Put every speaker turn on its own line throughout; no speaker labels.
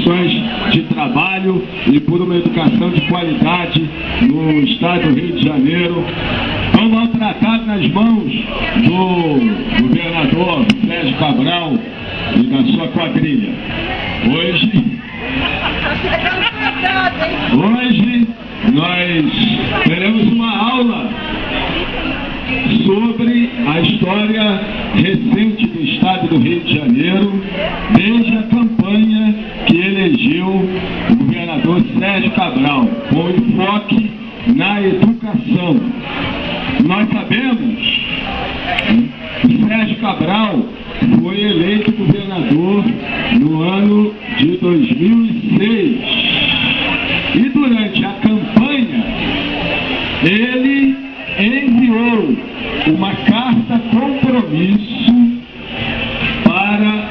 condições de trabalho e por uma educação de qualidade no estado do Rio de Janeiro, tão maltratado nas mãos do governador Sérgio Cabral e da sua quadrilha. Hoje nós teremos uma aula sobre a história recente do estado do Rio de Janeiro, desde a campanha que elegeu o governador Sérgio Cabral, com enfoque na educação. Nós sabemos que Sérgio Cabral foi eleito governador no ano de 2006 e durante a campanha ele enviou uma carta compromisso para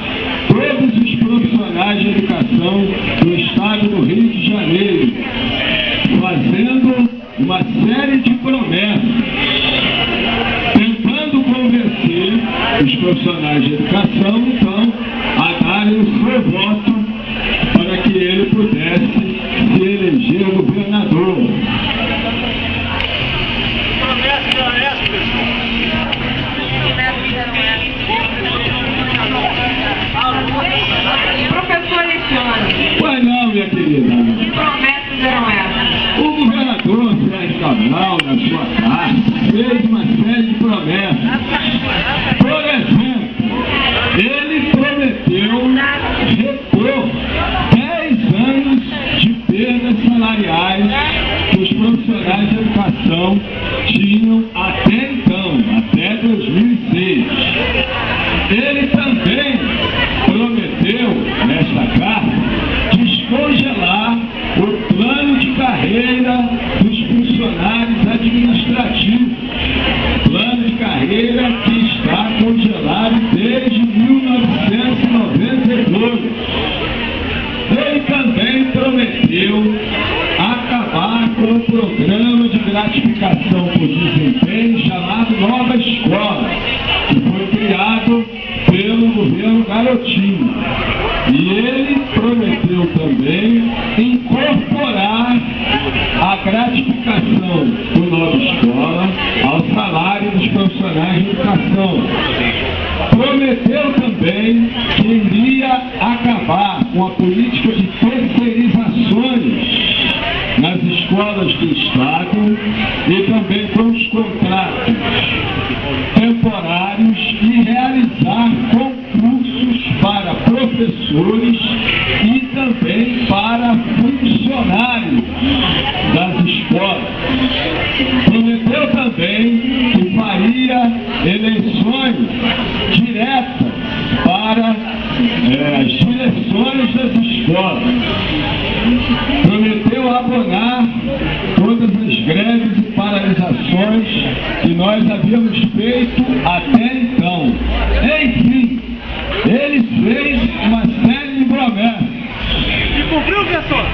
todos os profissionais de educação do estado do Rio de Janeiro, fazendo uma série de promessas, tentando convencer os profissionais de educação, então, a darem o seu voto para que ele pudesse se eleger governador.
Professor Alexandre.
Pois não, minha querida.
Que promessas eram essas?
O governador Sérgio Cabral, na sua carta, fez uma série de promessas. Por exemplo, ele prometeu repor 10 anos de perdas salariais que os profissionais de educação tinham até então, até 2006. Ele também prometeu, nesta carta, descongelar o plano de carreira dos funcionários administrativos. Plano de carreira que está congelado desde 1992. Ele também prometeu acabar com o programa de gratificação por desempenho chamado Nova Escola, que foi criado pelo governo Garotinho. E ele prometeu também incorporar a gratificação do Nova Escola ao salário dos profissionais de educação. Prometeu também que iria acabar com a política de terceirizações nas escolas do Estado e também com os contratos temporários e realizar concursos para professores e também para funcionários das escolas. Prometeu também que faria eleições diretas para as direções das escolas. Prometeu abonar todas as greves e paralisações que nós havíamos feito até então. Enfim, ele fez uma série de promessas.
E cumpriu, professor?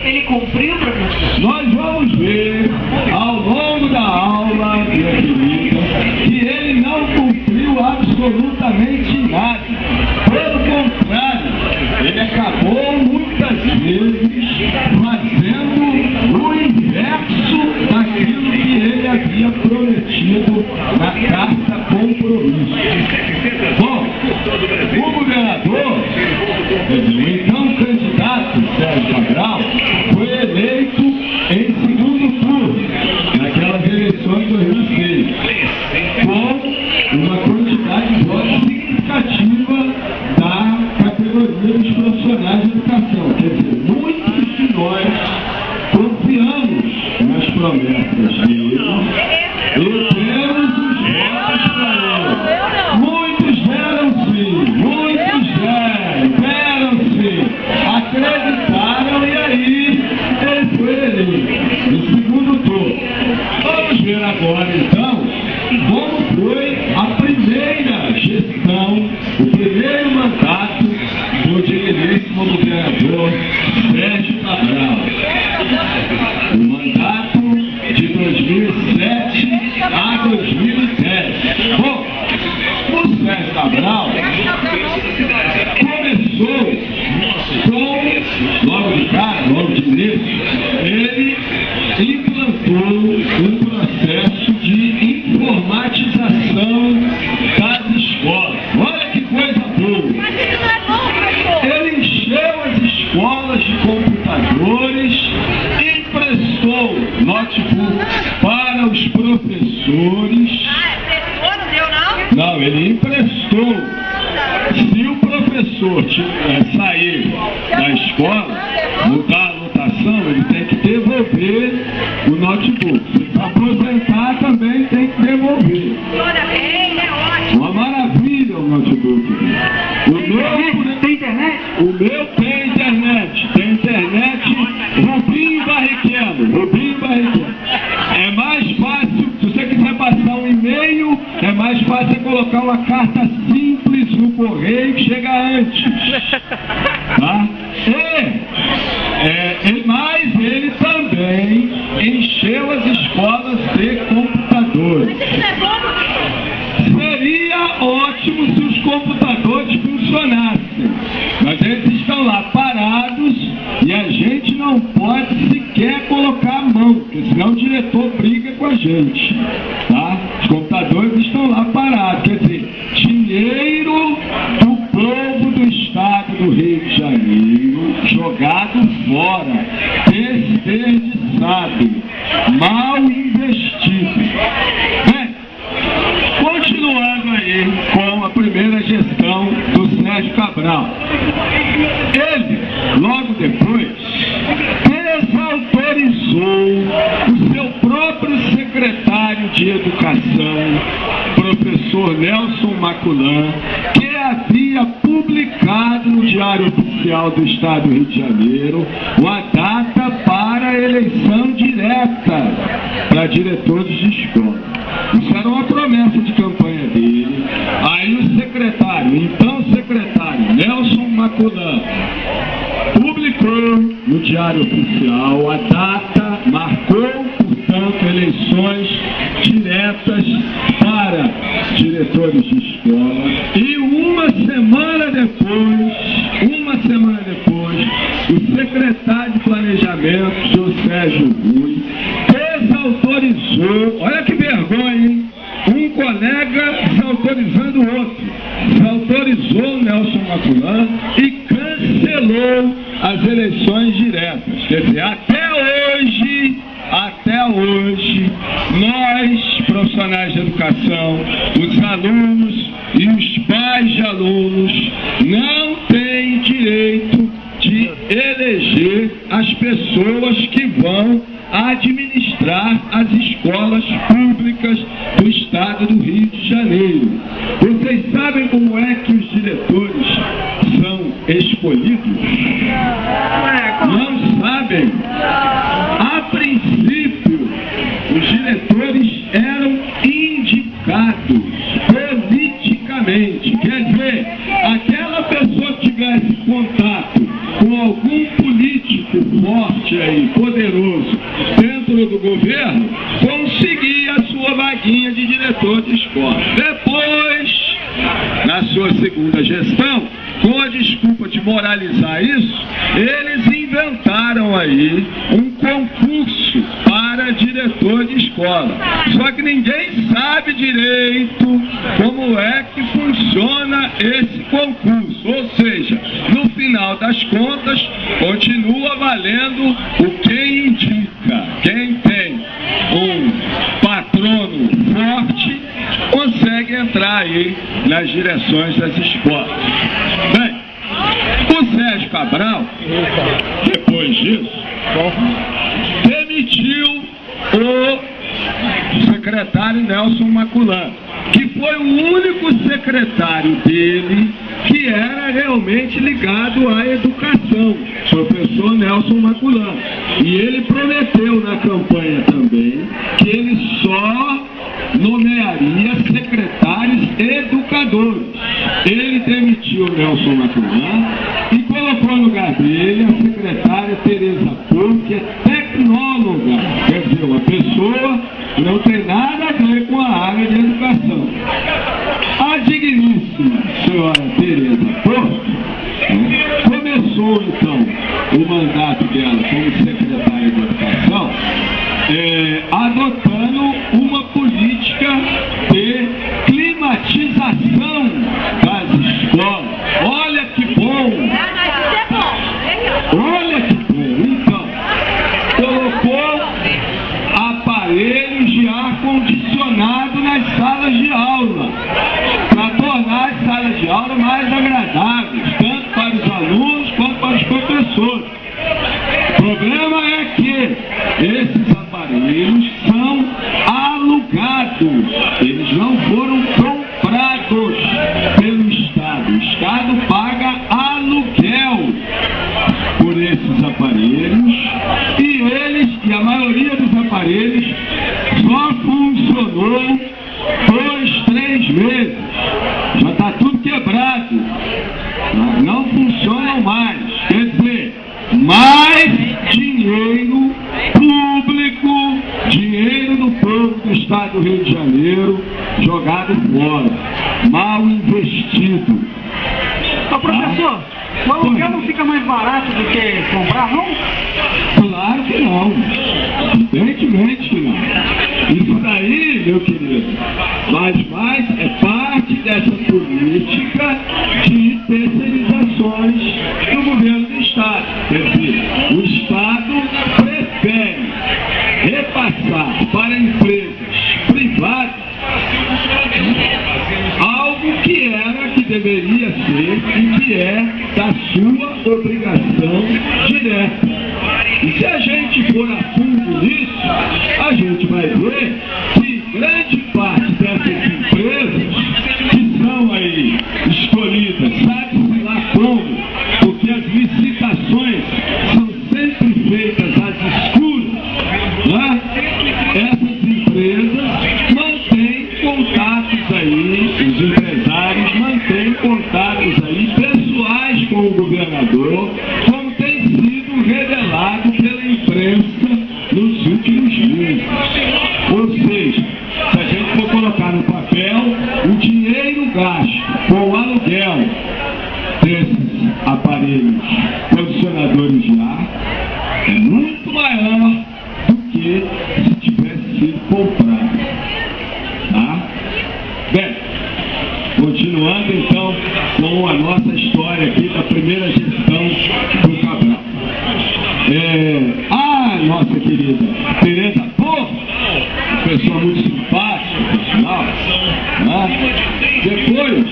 Ele cumpriu, professor?
Nós vamos ver ao longo da aula, minha querida, que ele não cumpriu absolutamente nada. Pelo contrário, ele acabou muitas vezes fazendo o inverso daquilo que ele havia prometido na carta compromisso. Bom, o governador, o então candidato Sérgio Cabral, foi eleito em segundo turno, naquelas eleições de 2006, com uma quantidade de votos significativa da categoria dos profissionais de educação, quer dizer, muito cara, logo de início, ele implantou um processo de informatização das escolas. Olha que coisa boa! Ele encheu as escolas de computadores, emprestou notebook para os professores. Não, ele emprestou. Se o professor sair da escola, mudar a anotação, ele tem que devolver o notebook. Se aposentar, também tem que devolver. Uma maravilha o notebook.
Tem internet?
O meu tem internet. Tem internet Rubinho Barrichello. É mais fácil, se você quiser passar um e-mail, é mais fácil colocar uma carta simples no correio que chega antes. Tá? Mas ele também encheu as escolas de computadores. Seria ótimo se os computadores funcionassem, mas eles estão lá parados e a gente não pode sequer colocar a mão, porque senão o diretor briga com a gente, tá? Os computadores estão lá parados, quer dizer, dinheiro do povo do estado do Rio de Janeiro jogado fora, desperdiçado, mal investido. Bem, continuando aí com a primeira gestão do Sérgio Cabral. Ele, logo depois, desautorizou o seu próprio secretário de Educação, professor Nelson Maculan, que havia publicado no Diário Oficial do Estado do Rio de Janeiro uma data para a eleição direta para diretores de escola. Isso era uma promessa de campanha dele. Aí o então secretário Nelson Maculan, publicou no Diário Oficial a data, marcou, portanto, eleições diretas para diretores de escola, e uma semana depois, o secretário de Planejamento, José Sérgio Rui, desautorizou, olha que vergonha, hein? Um colega desautorizando o outro, desautorizou o Nelson Maculan e cancelou as eleições diretas. Quer dizer, até hoje, nós, profissionais de educação, os alunos e os pais de alunos, não têm direito de eleger as pessoas que vão administrar as escolas públicas do estado do Rio de Janeiro. Vocês sabem como é que os diretores são escolhidos? Não sabem. A princípio, os diretores eram indicados politicamente. Quer dizer, aquela pessoa que tivesse contato com algum político forte aí, poderoso, dentro do governo, conseguia a sua vaguinha de diretor de escola. Depois, na sua segunda gestão, com a desculpa de moralizar isso, eles inventaram aí um concurso para diretor de escola. Só que ninguém sabe direito como é que funciona esse concurso. Ou seja, no final das contas, continua valendo o quem indica. Quem tem um patrono forte consegue entrar aí nas direções das escolas. Bem, o Sérgio Cabral, depois disso, demitiu o secretário Nelson Maculan, que foi o único secretário dele que era realmente ligado à educação, professor Nelson Maculan. E ele prometeu na campanha também que ele só nomearia secretários educadores. Ele demitiu o Nelson Maculan e colocou no lugar dele a secretária Tereza Porto, que é tecnóloga, quer dizer, uma pessoa que não tem nada a ver com a área de educação. A digníssima senhora Tereza Porto começou então o mandato dela como secretária de Educação, adotando uma política de climatização das escolas. Olha que bom! Olha que bom! Então, colocou aparelhos de ar-condicionado nas salas de aula, para tornar as salas de aula mais agradáveis, tanto para os alunos quanto para os professores. O problema é que esses aparelhos são alugados, eles não foram comprados pelo Estado. O Estado paga aluguel por esses aparelhos e a maioria dos aparelhos só funcionou 2, 3 meses. Já está tudo quebrado, não funcionam mais. Quer dizer, mais dinheiro público, dinheiro do povo do Estado do Rio de Janeiro jogado fora, mal investido.
Ô professor, o aluguel não fica mais barato do que comprar, não?
Claro que não, evidentemente que não. Isso daí, meu querido, mas é parte dessa política de terceirizações do governo do Estado. Quer dizer, o Estado prefere repassar para empresas privadas algo que deveria ser e que é da sua obrigação direta. E se a gente for a fundo nisso, a gente vai ver que grande parte dessas empresas que são aí escolhidas, sabe-se lá como, porque as licitações são sempre feitas às escuras, né? Essas empresas mantêm contatos aí, os empresários mantêm contatos aí pessoais com o governador, como tem sido revelado pela imprensa nos últimos meses. Ou seja, se a gente for colocar no papel, o dinheiro gasto com o aluguel desses aparelhos condicionadores de ar é muito maior do que se tivesse sido comprado. Tá? Bem, continuando então com a nossa história aqui da primeira gestão do Cabral. Nossa querida Tereza Porto, pessoa muito simpática, por sinal, né? Depois,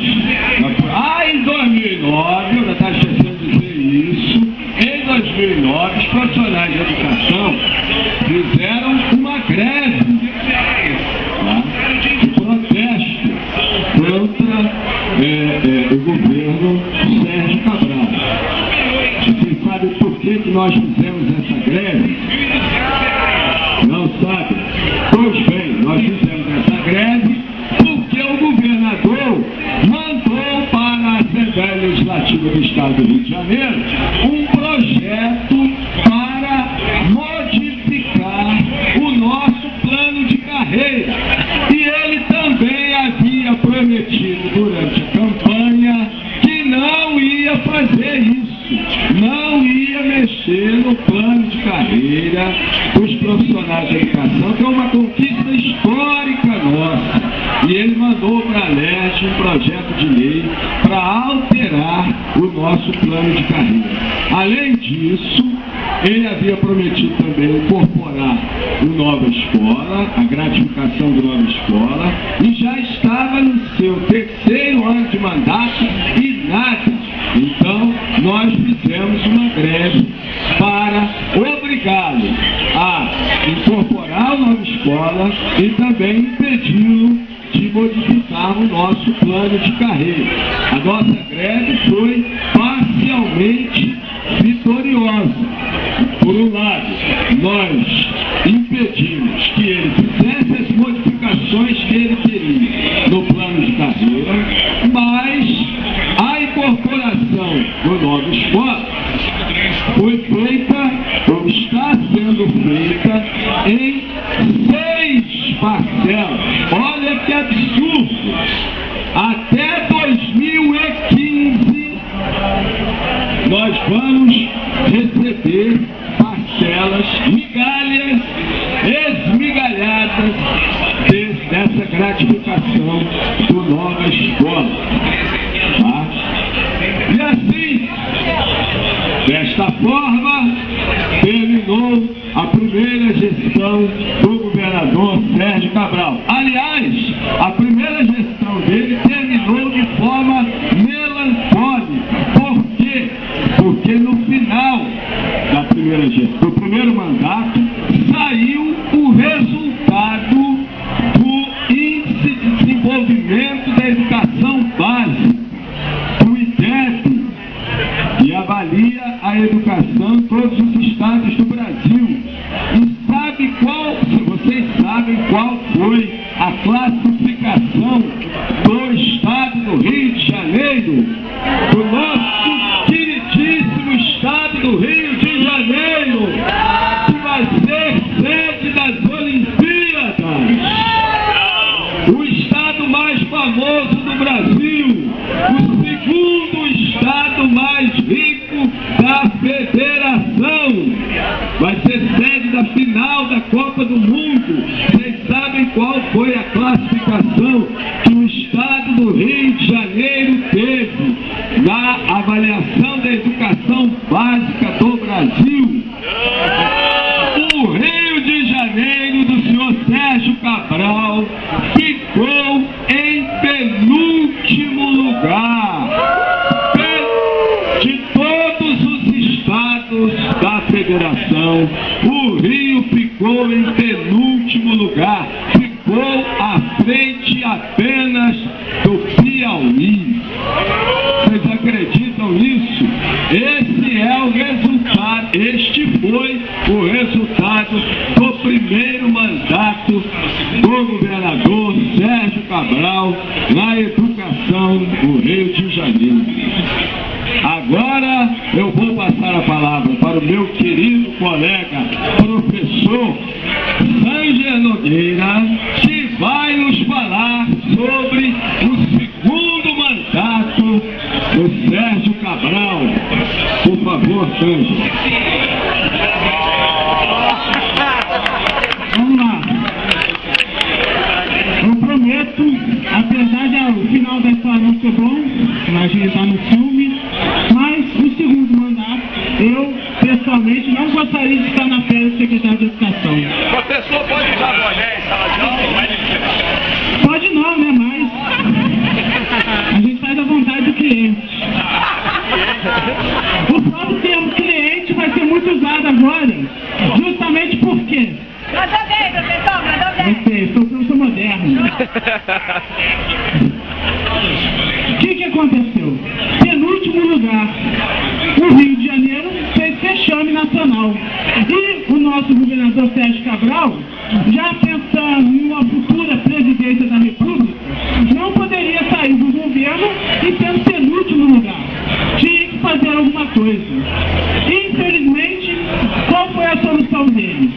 em 2009, eu já estava esquecendo de dizer isso, em 2009 os profissionais de educação fizeram uma greve, tá? De protesto contra o governo Sérgio Cabral. Vocês sabem por que nós fizemos essa greve? Não sabe? Pois bem, nós fizemos essa greve porque o governador mandou para a Assembleia Legislativa do Estado do Rio de Janeiro um projeto para modificar o nosso plano de carreira. E ele também havia prometido durante a campanha que não ia fazer isso, não ia mexer no plano de carreira dos profissionais de educação, que é uma conquista histórica nossa. E ele mandou para a LERJ um projeto de lei para alterar o nosso plano de carreira. Além disso, ele havia prometido também incorporar o Nova Escola, a gratificação do Nova Escola, e já estava no seu terceiro ano de mandato e nada. Então, nós fizemos uma greve para obrigá-lo a incorporar o Nova Escola e também impedi-lo de modificar o nosso plano de carreira. A nossa greve foi parcialmente vitoriosa. Por um lado, nós impedimos que ele fizesse as modificações que ele queria no plano de carreira, mas a incorporação do Nova Escola foi feita, ou está sendo feita, em 6 parcelas. Olha que absurdo! Até 2015 nós vamos receber receber parcelas, migalhas, esmigalhadas dessa gratificação do Nova Escola. Tá? E assim, desta forma, terminou a primeira gestão do governador Sérgio Cabral. Aliás, a primeira gestão dele terminou de forma melancólica. Por quê? Porque no final do primeiro mandato saiu o resultado do Índice de Desenvolvimento da Educação Básica, do IDEB, que avalia a educação em todos os estados do Brasil. E vocês sabem qual foi a classificação do estado do Rio de Janeiro, do nosso queridíssimo estado do Rio de Janeiro, que vai ser sede das Olimpíadas, o estado mais famoso do Brasil, o segundo estado mais rico da federação, vai ser sede da final da Copa do Mundo. Vocês sabem qual foi a classificação que o estado do Rio de Janeiro teve na avaliação da educação básica do Brasil? O Rio de Janeiro do senhor Sérgio Cabral ficou em penúltimo lugar de todos os estados da federação. O Rio ficou em penúltimo lugar, ficou à frente apenas do Piauí. Vocês acreditam nisso? Este foi o resultado do primeiro mandato do governador Sérgio Cabral na educação do Rio de Janeiro. Agora eu vou passar a palavra para o meu querido colega, professor Sanger Nogueira, que vai nos falar sobre o segundo mandato do Sérgio Cabral. Por favor, Sanger.
Vamos lá. Eu prometo, apesar de o final da história não ser bom, imagina estar no filme, mas no segundo mandato, eu pessoalmente não gostaria de estar na férias de secretário de Educação.
O professor pode usar boné em sala de aula?
Pode não, né? Mas a gente faz a vontade do cliente. O próprio termo cliente vai ser muito usado agora, justamente por quê?
Mandou bem, professor, mandou bem.
Eu sei, sou professor moderno. O que aconteceu? Penúltimo lugar, o Rio de Janeiro fez fechame nacional. E o nosso governador Sérgio Cabral, já pensando em uma futura presidência da República, não poderia sair do governo e ter penúltimo lugar. Tinha que fazer alguma coisa. Infelizmente, qual foi a solução dele?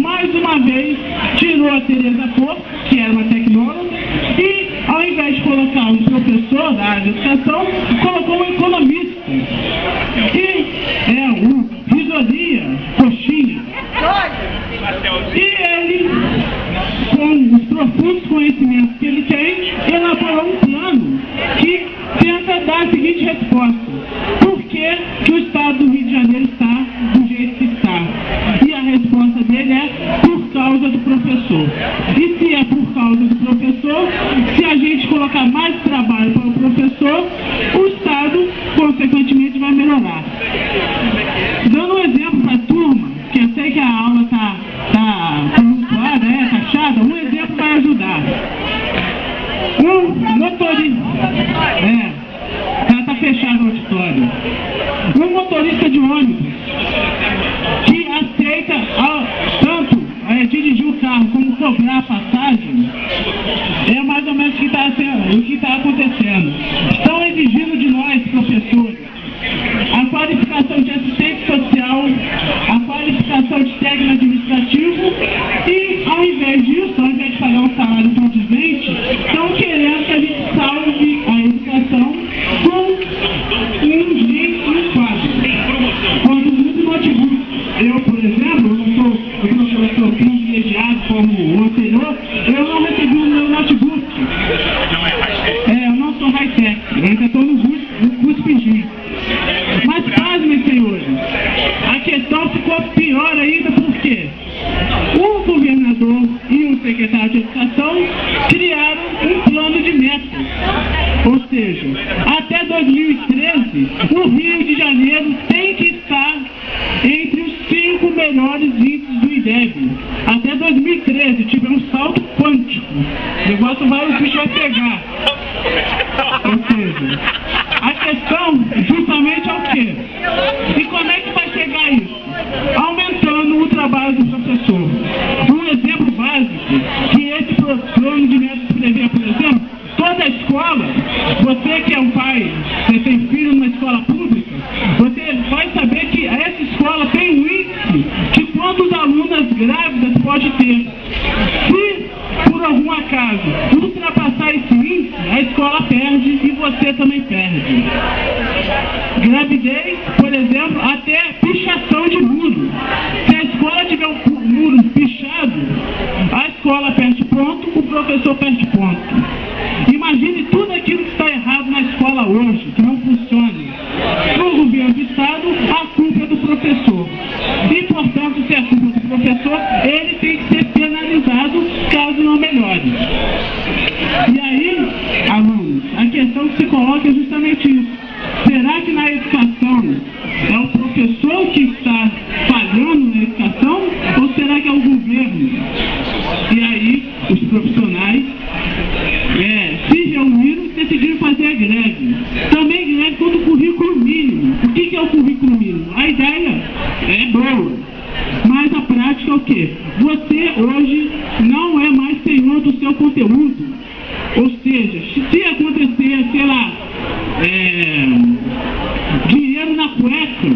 Mais uma vez, tirou a Tereza Porto, que era uma tecnóloga, e ao invés de colocar um professor da área de educação, colocou um economista, que é o Risolia Coxinha. E ele, com os profundos conhecimentos que ele tem, elaborou um plano que tenta dar a seguinte resposta: por que o estado do Rio de Janeiro está do jeito que está? E a resposta dele é por causa do professor. E se é por causa do professor, se a gente colocar mais trabalho para o professor, o estado, consequentemente, vai melhorar. Dando um exemplo para a turma, que eu sei que a aula está tumultuada, tá chata, um exemplo vai ajudar. Um motorista... tá fechado o auditório. Um motorista de ônibus que aceita tanto dirigir o carro como cobrar a passagem, é mais ou menos o que está acontecendo. Estão exigindo de nós, professores, a qualificação de assistente social, a qualificação de técnico administrativo e, ao invés disso, ao invés de pagar um salário condizente, estão querendo que a gente salve a educação com um jeito de quadro. Quando muito notebook eu, por exemplo, eu não sou privilegiado como o anterior, eu não recebi o meu notebook. Eu não sou high-tech, eu ainda estou no CUSP. Mas pasmem, senhores, a questão ficou pior ainda porque o governador e o secretário de Educação criaram um plano de metas. Ou seja, até 2013, o Rio de Janeiro tem que estar entre os 5 melhores índices do IDEB. Até 2013, tivemos um salto quântico. O negócio o bicho vai pegar. Ou seja, a questão justamente é o quê? E como é que vai chegar isso? Aumentando o trabalho do professor. Um exemplo básico que esse plano de metas prevê, por exemplo, toda a escola, você que é um pai, você tem filho numa escola pública, você vai saber que essa escola tem um índice de quantos alunas grávidas pode ter. Se, por algum acaso, ultrapassar esse índice, a escola perde e você também perde. Gravidez, por exemplo, até pichação de muro. Se a escola tiver um muro pichado, a escola perde ponto, o professor perde ponto. Imagine tudo aquilo que está errado na escola hoje, que não funciona. No governo do Estado, a culpa é do professor. E, portanto, se é culpa do professor, ele tem que ser penalizado caso não melhore. E aí, alunos, a questão que se coloca é justamente isso. Será que na educação é o professor que está falhando na educação ou será que é o governo? E aí, os profissionais se reuniram e decidiram fazer a greve. Também greve contra o currículo mínimo. O que é o currículo mínimo? A ideia é boa, mas a prática é o quê? Você hoje não é mais senhor do seu conteúdo. Ou seja, se acontecer, sei lá, dinheiro na cueca,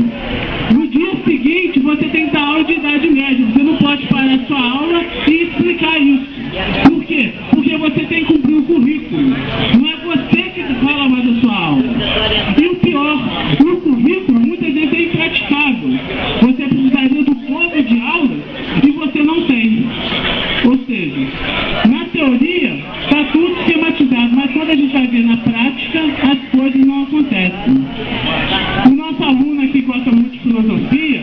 no dia seguinte você tem que dar aula de idade média. Você não pode parar a sua aula e explicar isso. Por quê? Porque você tem que cumprir o currículo. Não é você que fala mais da sua aula. E o pior, o currículo muitas vezes é impraticável. Você precisaria do plano de aula e você não tem. Ou seja, na teoria está tudo esquematizado, mas quando a gente vai ver na prática, as coisas não acontecem. O nosso aluno aqui que gosta muito de filosofia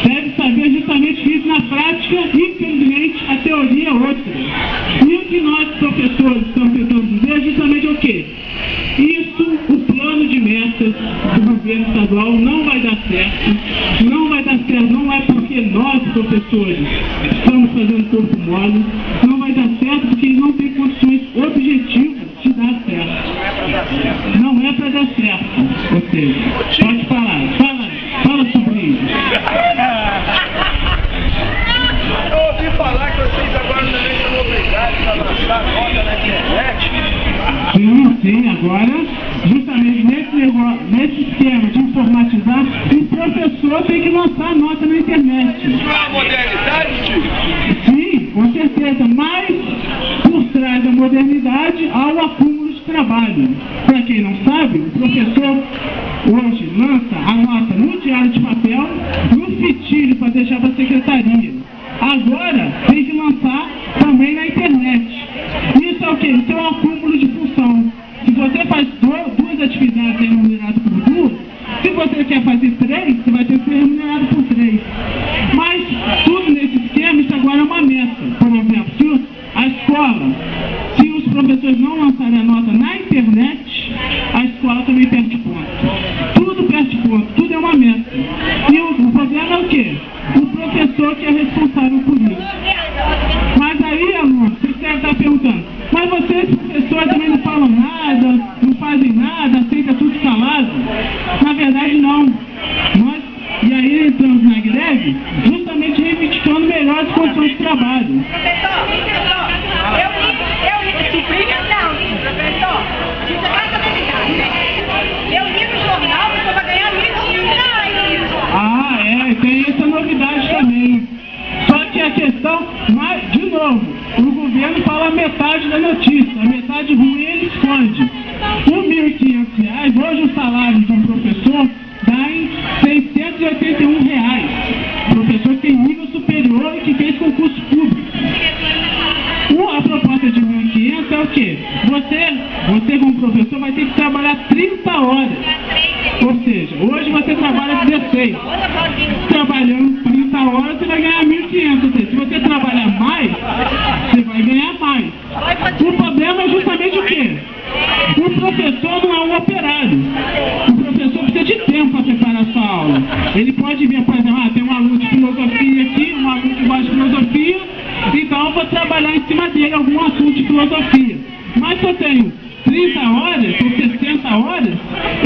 deve saber justamente que isso na prática, infelizmente, a teoria é outra. E o que nós, professores, estamos tentando dizer é justamente o quê? Isso, o plano de metas do governo estadual não vai dar certo. Não vai dar certo, não é porque nós, professores, estamos fazendo corpo mole. Não vai dar certo porque eles não têm condições objetivas de dar certo. Não é para dar certo. Ou seja, pode falar. Fala, sobrinho.
Eu ouvi falar que vocês agora também são obrigados a lançar nota na internet.
Sim, agora, justamente nesse esquema de informatizar, o professor tem que lançar nota na internet.
Isso é uma modernidade, tio?
Sim, com certeza, mas por trás da modernidade há o acúmulo de trabalho. Para quem não sabe, o professor hoje lança a nota no diário de papel, no fitilho para deixar para a secretaria. Agora tem que lançar também na internet. Isso é o quê? Isso é um acúmulo de função. Se você faz duas atividades remuneradas por duas, se você quer fazer 3, você vai ter que ser remunerado por 3. Mas tudo nesse esquema, isso agora é uma meta. Por exemplo, se a escola, se os professores não lançarem a nota na internet, a escola também perde ponto. Tudo perde ponto, tudo é uma meta. E o problema é o quê? O professor que é responsável por isso. Mas aí, aluno, você deve estar perguntando, mas vocês, professores, também não falam nada, não fazem nada, aceita tudo calado? Na verdade, não. E aí entramos na greve justamente reivindicando melhores condições de trabalho.
Professor, eu li no jornal que você vai ganhar R$1.000.
Tem essa novidade também. Só que a questão, mas, de novo, o governo fala metade da notícia, a metade ruim ele esconde. Por R$1.500, hoje o salário de um professor dá em R$681. 30 horas. Ou seja, hoje você trabalha 16. Trabalhando 30 horas, você vai ganhar 1.500. Ou seja, se você trabalhar mais, você vai ganhar mais. O problema é justamente o quê? O professor não é um operário. O professor precisa de tempo para preparar a sua aula. Ele pode ver, por exemplo, tem um aluno de filosofia aqui, um aluno que gosta de filosofia, então eu vou trabalhar em cima dele algum assunto de filosofia. Mas se eu tenho 30 horas ou 60 horas,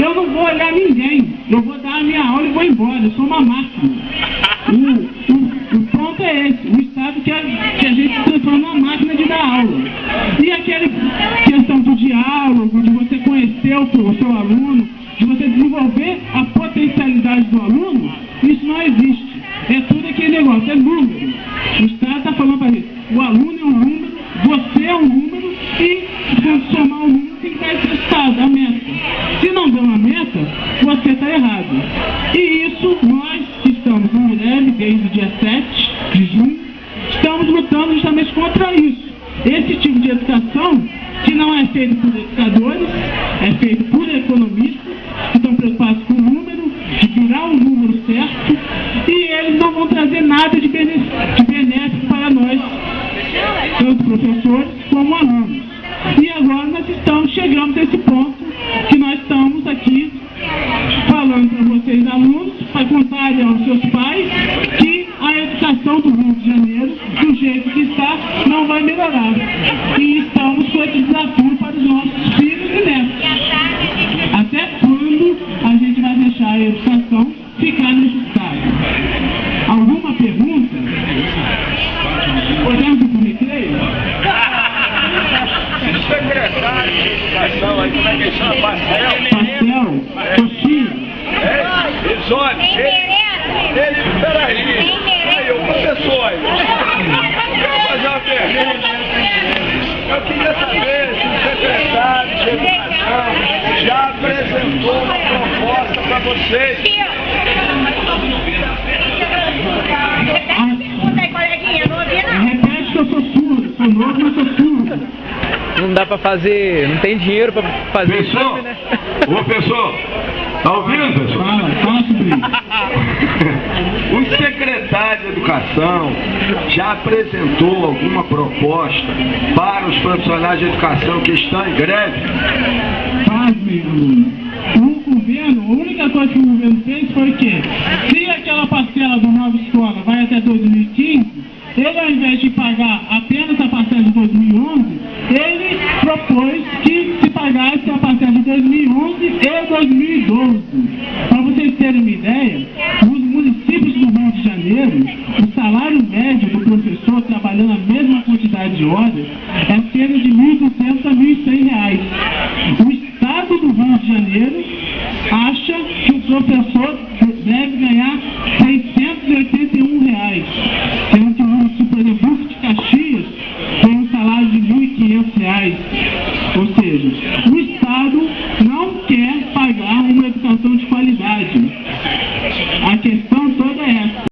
eu não vou olhar ninguém. Eu vou dar a minha aula e vou embora. Eu sou uma máquina. O ponto é esse. O Estado quer que a gente se transforme numa máquina de dar aula. E aquela questão do diálogo, de você conhecer o seu aluno, de você desenvolver a potencialidade do aluno, isso não existe. É tudo aquele negócio, é número. O Estado está falando para gente, o aluno é um número, você é um número, e quando somar um número tem que dar esse resultado, a meta. Se não der uma meta, você está errado. E isso nós que estamos no greve desde o dia 7 de junho, estamos lutando justamente contra isso. Esse tipo de educação que não é feito por educadores, é feito por economistas, que estão preocupados com o número, de virar um número certo, e eles não vão trazer nada de benéfico para nós, tanto professores como alunos. E agora nós chegamos a esse ponto que nós estamos aqui falando para vocês, alunos, para contarem aos seus pais que a educação do Rio de Janeiro, do jeito que está, não vai melhorar. E estamos com esse desafio para os nossos filhos e netos. Até quando a gente vai deixar a educação ficar nesse estado? Alguma pergunta? Podemos ir para o recreio?
Secretário de Educação aí, como é que ele chama?
Pastel? Coxinha?
Isone, ele, peraí, aí, o professor aí, eu vou fazer uma pergunta. Eu queria saber se o secretário de Educação já apresentou uma proposta para vocês.
Repete que eu sou surdo, sou novo, mas sou surdo.
Não dá pra fazer, não tem dinheiro pra fazer isso,
Pessoal,
né?
ô pessoal, tá ouvindo, pessoal?
Fala, sobrinho.
O secretário de Educação já apresentou alguma proposta para os profissionais de educação que estão em greve?
Pasmem, aluno. O governo, a única coisa que o governo fez foi que, se aquela parcela do Nova Escola vai até 2015, ele, ao invés de pagar apenas a parcela de 2011, ele propôs que se pagasse a parcela de 2011 e 2012. Para vocês terem uma ideia, nos municípios do Rio de Janeiro, o salário médio do professor trabalhando a mesma quantidade de horas é